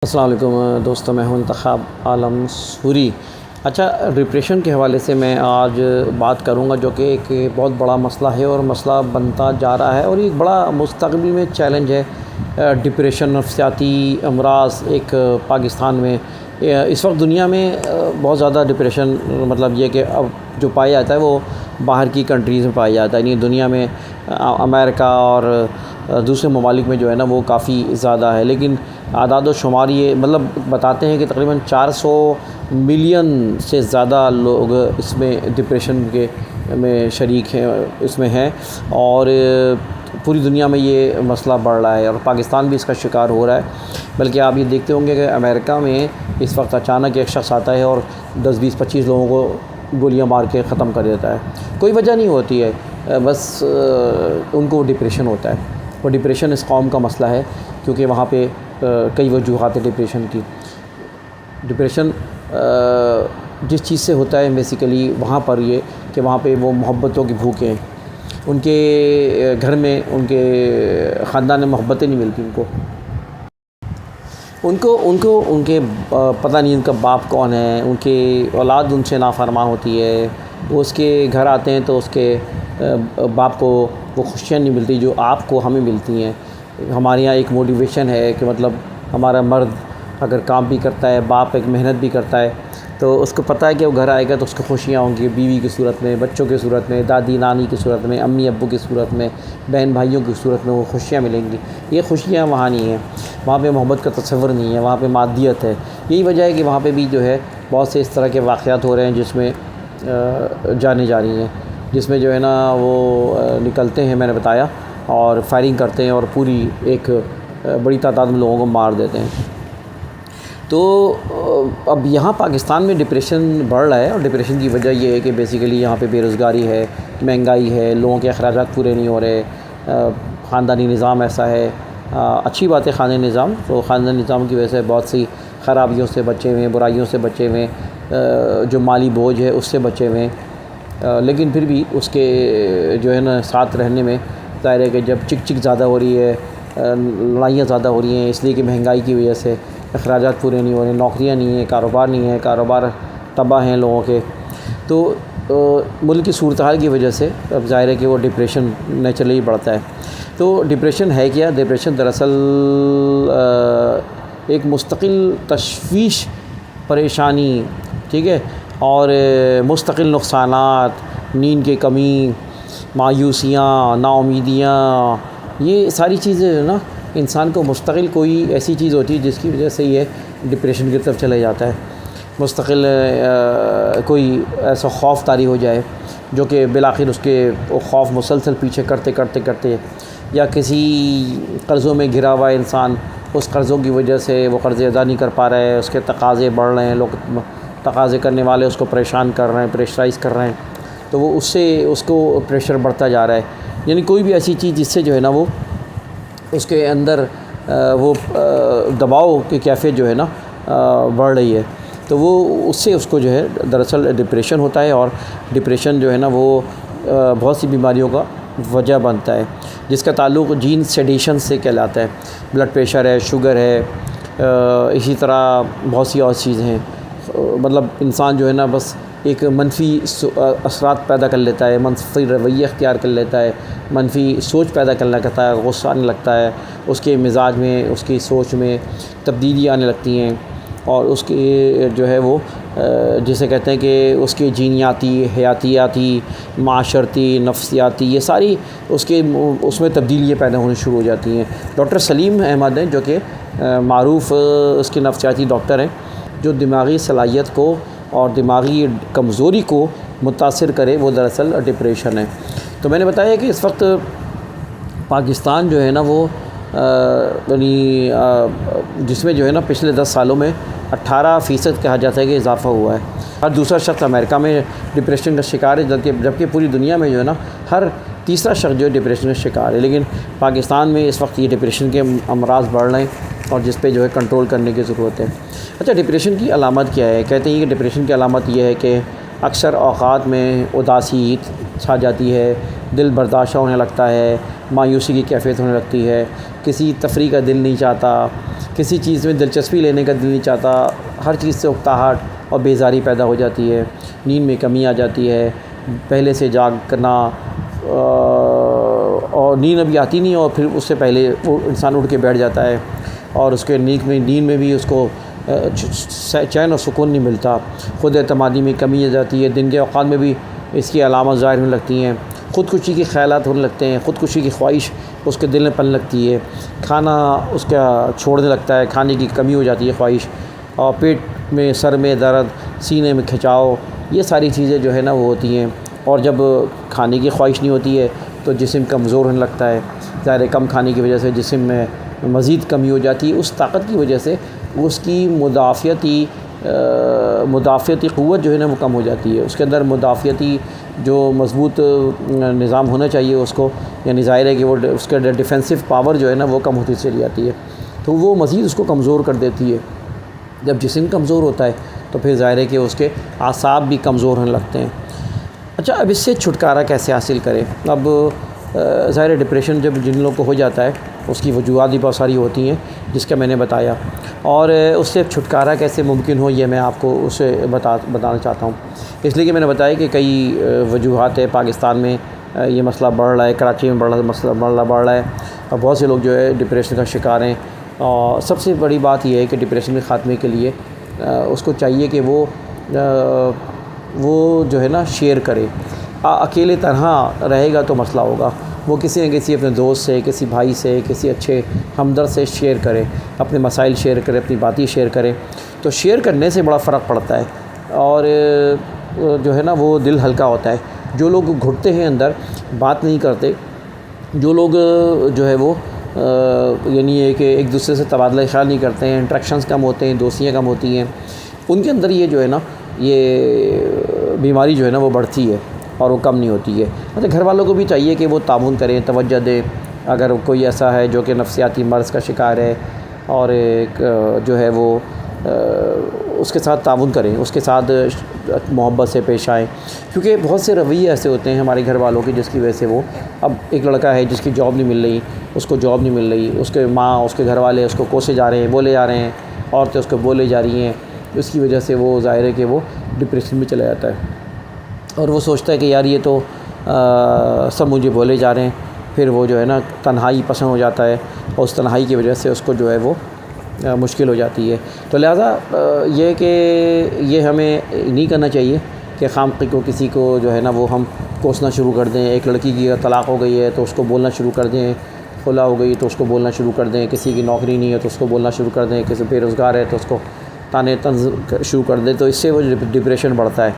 السلام علیکم دوستوں، میں ہوں انتخاب عالم سوری۔ اچھا، ڈپریشن کے حوالے سے میں آج بات کروں گا، جو کہ ایک بہت بڑا مسئلہ ہے اور مسئلہ بنتا جا رہا ہے، اور ایک بڑا مستقبل میں چیلنج ہے۔ ڈپریشن، نفسیاتی امراض ایک پاکستان میں اس وقت دنیا میں بہت زیادہ ڈپریشن، مطلب یہ کہ اب جو پایا جاتا ہے وہ باہر کی کنٹریز میں پایا جاتا ہے، یعنی دنیا میں امریکہ اور دوسرے ممالک میں جو ہے نا وہ کافی زیادہ ہے، لیکن اعداد و شمار یہ مطلب بتاتے ہیں کہ تقریباً 400 ملین سے زیادہ لوگ اس میں ڈپریشن کے میں شریک ہیں، اس میں ہیں، اور پوری دنیا میں یہ مسئلہ بڑھ رہا ہے اور پاکستان بھی اس کا شکار ہو رہا ہے۔ بلکہ آپ یہ دیکھتے ہوں گے کہ امریکہ میں اس وقت اچانک ایک شخص آتا ہے اور 10 20 25 لوگوں کو گولیاں مار کے ختم کر دیتا ہے، کوئی وجہ نہیں ہوتی ہے، بس ان کو ڈپریشن ہوتا ہے۔ اور ڈپریشن اس قوم کا مسئلہ ہے، کیونکہ وہاں پہ کئی وجوہات ہیں ڈپریشن کی۔ ڈپریشن جس چیز سے ہوتا ہے بیسیکلی وہاں پر یہ کہ وہاں پہ وہ محبتوں کی بھوک ہیں، ان کے گھر میں ان کے خاندان میں محبتیں نہیں ملتی ان کے پتہ نہیں ان کا باپ کون ہے، ان کی اولاد ان سے نافرمان ہوتی ہے، وہ اس کے گھر آتے ہیں تو اس کے باپ کو وہ خوشیاں نہیں ملتی جو آپ کو ہمیں ملتی ہیں۔ ہمارے یہاں ایک موٹیویشن ہے کہ مطلب ہمارا مرد اگر کام بھی کرتا ہے، باپ ایک محنت بھی کرتا ہے، تو اس کو پتہ ہے کہ وہ گھر آئے گا تو اس کو خوشیاں ہوں گی، بیوی کی صورت میں، بچوں کی صورت میں، دادی نانی کی صورت میں، امی ابو کی صورت میں، بہن بھائیوں کی صورت میں وہ خوشیاں ملیں گی۔ یہ خوشیاں وہاں نہیں ہیں، وہاں پہ محبت کا تصور نہیں ہے، وہاں پہ مادیت ہے۔ یہی وجہ ہے کہ وہاں پہ بھی جو ہے بہت سے اس طرح کے واقعات ہو رہے ہیں جس میں جانیں جا رہی ہیں، جس میں جو ہے نا وہ نکلتے ہیں، میں نے بتایا، اور فائرنگ کرتے ہیں اور پوری ایک بڑی تعداد میں لوگوں کو مار دیتے ہیں۔ تو اب یہاں پاکستان میں ڈپریشن بڑھ رہا ہے، اور ڈپریشن کی وجہ یہ ہے کہ بیسیکلی یہاں پہ بے روزگاری ہے، مہنگائی ہے، لوگوں کے اخراجات پورے نہیں ہو رہے، خاندانی نظام ایسا ہے۔ اچھی بات ہے خاندانی نظام، تو خاندانی نظام کی وجہ سے بہت سی خرابیوں سے بچے ہوئے ہیں، برائیوں سے بچے ہوئے ہیں، جو مالی بوجھ ہے اس سے بچے ہوئے ہیں، لیکن پھر بھی اس کے جو ہے نا ساتھ رہنے میں ظاہر ہے کہ جب چک چک زیادہ ہو رہی ہے، لڑائیاں زیادہ ہو رہی ہیں، اس لیے کہ مہنگائی کی وجہ سے اخراجات پورے نہیں ہو رہے، نوکریاں نہیں ہیں، کاروبار نہیں ہے، کاروبار تباہ ہیں لوگوں کے، تو ملک کی صورتحال کی وجہ سے اب ظاہر ہے کہ وہ ڈپریشن نیچرلی بڑھتا ہے۔ تو ڈپریشن ہے کیا؟ ڈپریشن دراصل ایک مستقل تشویش، پریشانی، ٹھیک ہے، اور مستقل نقصانات، نیند کی کمی، مایوسیاں، نا امیدیاں، یہ ساری چیزیں جو نا انسان کو مستقل کوئی ایسی چیز ہوتی ہے جس کی وجہ سے یہ ڈپریشن کی طرف چلے جاتا ہے۔ مستقل کوئی ایسا خوف طاری ہو جائے جو کہ بالآخر اس کے وہ خوف مسلسل پیچھے کرتے کرتے کرتے، یا کسی قرضوں میں گھرا ہوا انسان، اس قرضوں کی وجہ سے وہ قرضے ادا نہیں کر پا رہا ہے، اس کے تقاضے بڑھ رہے ہیں، لوگ تقاضے کرنے والے اس کو پریشان کر رہے ہیں، پریشرائز کر رہے ہیں، تو وہ اس کو پریشر بڑھتا جا رہا ہے۔ یعنی کوئی بھی ایسی چیز جس سے جو ہے نا وہ اس کے اندر وہ دباؤ کی کیفیت جو ہے نا بڑھ رہی ہے، تو وہ اس سے اس کو جو ہے دراصل ڈپریشن ہوتا ہے، اور ڈپریشن جو ہے نا وہ بہت سی بیماریوں کا وجہ بنتا ہے، جس کا تعلق جین سیڈیشن سے کہلاتا ہے۔ بلڈ پریشر ہے، شوگر ہے، اسی طرح بہت سی اور چیزیں ہیں، مطلب انسان جو ہے نا بس ایک منفی اثرات پیدا کر لیتا ہے، منفی رویہ اختیار کر لیتا ہے، منفی سوچ پیدا کرنا کرتا ہے، غصہ آنے لگتا ہے، اس کے مزاج میں، اس کی سوچ میں تبدیلی آنے لگتی ہیں، اور اس کی جو ہے وہ جسے کہتے ہیں کہ اس کے جینیاتی، حیاتیاتی، معاشرتی، نفسیاتی، یہ ساری اس میں تبدیلیاں پیدا ہونی شروع ہو جاتی ہیں۔ ڈاکٹر سلیم احمد ہیں جو کہ معروف اس کے نفسیاتی ڈاکٹر ہیں، جو دماغی صلاحیت کو اور دماغی کمزوری کو متاثر کرے وہ دراصل ڈپریشن ہے۔ تو میں نے بتایا کہ اس وقت پاکستان جو ہے نا وہ یعنی جس میں جو ہے نا پچھلے 10 سالوں میں 18% کہا جاتا ہے کہ اضافہ ہوا ہے۔ ہر دوسرا شخص امریکہ میں ڈپریشن کا شکار ہے، جبکہ پوری دنیا میں جو ہے نا ہر تیسرا شخص جو ہے ڈپریشن کا شکار ہے، لیکن پاکستان میں اس وقت یہ ڈپریشن کے امراض بڑھ رہے ہیں، اور جس پہ جو ہے کنٹرول کرنے کی ضرورت ہے۔ اچھا، ڈپریشن کی علامت کیا ہے؟ کہتے ہیں کہ ڈپریشن کی علامت یہ ہے کہ اکثر اوقات میں اداسی چھا جاتی ہے، دل برداشتہ ہونے لگتا ہے، مایوسی کی کیفیت ہونے لگتی ہے، کسی تفریح کا دل نہیں چاہتا، کسی چیز میں دلچسپی لینے کا دل نہیں چاہتا، ہر چیز سے اکتاہٹ اور بیزاری پیدا ہو جاتی ہے، نیند میں کمی آ جاتی ہے، پہلے سے جاگنا اور نیند ابھی آتی نہیں اور پھر اس سے پہلے وہ انسان اٹھ کے بیٹھ جاتا ہے اور اس کے نیند میں بھی اس کو چین اور سکون نہیں ملتا، خود اعتمادی میں کمی آ جاتی ہے، دن کے اوقات میں بھی اس کی علامات ظاہر ہونے لگتی ہیں، خودکشی کے خیالات ہونے لگتے ہیں، خودکشی کی خواہش اس کے دل میں پلنے لگتی ہے، کھانا اس کا چھوڑنے لگتا ہے، کھانے کی کمی ہو جاتی ہے خواہش، اور پیٹ میں سر میں درد، سینے میں کھچاؤ، یہ ساری چیزیں جو ہے نا وہ ہوتی ہیں۔ اور جب کھانے کی خواہش نہیں ہوتی ہے تو جسم کمزور ہونے لگتا ہے، ظاہر کم کھانے کی وجہ سے جسم میں مزید کمی ہو جاتی ہے، اس طاقت کی وجہ سے اس کی مدافعتی قوت جو ہے نا وہ کم ہو جاتی ہے، اس کے اندر مدافعتی جو مضبوط نظام ہونا چاہیے اس کو، یعنی ظاہر ہے کہ وہ اس کا ڈیفینسو پاور جو ہے نا وہ کم ہوتی چلی جاتی ہے، تو وہ مزید اس کو کمزور کر دیتی ہے۔ جب جسم کمزور ہوتا ہے تو پھر ظاہر ہے کہ اس کے اعصاب بھی کمزور ہونے لگتے ہیں۔ اچھا، اب اس سے چھٹکارا کیسے حاصل کریں؟ اب ظاہر ڈپریشن جب جن لوگوں کو ہو جاتا ہے اس کی وجوہات بھی بہت ساری ہوتی ہیں جس کا میں نے بتایا، اور اس سے چھٹکارا کیسے ممکن ہو یہ میں آپ کو اسے بتانا چاہتا ہوں، اس لیے کہ میں نے بتایا کہ کئی وجوہات ہے، پاکستان میں یہ مسئلہ بڑھ رہا ہے، کراچی میں مسئلہ بڑھ رہا ہے، اور بہت سے لوگ جو ہے ڈپریشن کا شکار ہیں، اور سب سے بڑی بات یہ ہے کہ ڈپریشن کے خاتمے کے لیے اس کو چاہیے کہ وہ جو ہے نا شیئر کرے، اکیلے طرح رہے گا تو مسئلہ ہوگا، وہ کسی نہ کسی اپنے دوست سے، کسی بھائی سے، کسی اچھے ہمدرد سے شیئر کرے، اپنے مسائل شیئر کرے، اپنی باتیں شیئر کرے، تو شیئر کرنے سے بڑا فرق پڑتا ہے، اور جو ہے نا وہ دل ہلکا ہوتا ہے۔ جو لوگ گھٹتے ہیں اندر، بات نہیں کرتے، جو لوگ جو ہے وہ یعنی یہ کہ ایک دوسرے سے تبادلہ خیال نہیں کرتے ہیں، انٹریکشنز کم ہوتے ہیں، دوستیاں کم ہوتی ہیں، ان کے اندر یہ جو ہے نا یہ بیماری جو ہے نا وہ بڑھتی ہے اور وہ کم نہیں ہوتی ہے۔ مطلب گھر والوں کو بھی چاہیے کہ وہ تعاون کریں، توجہ دیں، اگر کوئی ایسا ہے جو کہ نفسیاتی مرض کا شکار ہے اور ایک جو ہے وہ اس کے ساتھ تعاون کریں، اس کے ساتھ محبت سے پیش آئیں، کیونکہ بہت سے رویے ایسے ہوتے ہیں ہمارے گھر والوں کے جس کی وجہ سے وہ، اب ایک لڑکا ہے جس کی جاب نہیں مل رہی، اس کو جاب نہیں مل رہی، اس کے ماں، اس کے گھر والے اس کو کوسے جا رہے ہیں، بولے جا رہے ہیں، عورتیں اس کو بولے جا رہی ہیں، اس کی وجہ سے وہ ظاہر ہے کہ وہ ڈپریشن میں چلا جاتا ہے، اور وہ سوچتا ہے کہ یار یہ تو سب مجھے بولے جا رہے ہیں، پھر وہ جو ہے نا تنہائی پسند ہو جاتا ہے، اور اس تنہائی کی وجہ سے اس کو جو ہے وہ مشکل ہو جاتی ہے۔ تو لہٰذا یہ کہ یہ ہمیں نہیں کرنا چاہیے کہ خامخواہ کو کسی کو جو ہے نا وہ ہم کوسنا شروع کر دیں، ایک لڑکی کی طلاق ہو گئی ہے تو اس کو بولنا شروع کر دیں، خلا ہو گئی تو اس کو بولنا شروع کر دیں، کسی کی نوکری نہیں ہے تو اس کو بولنا شروع کر دیں، کسی بے روزگار ہے تو اس کو طعنے طنز شروع کر دیں، تو اس سے وہ ڈپریشن بڑھتا ہے۔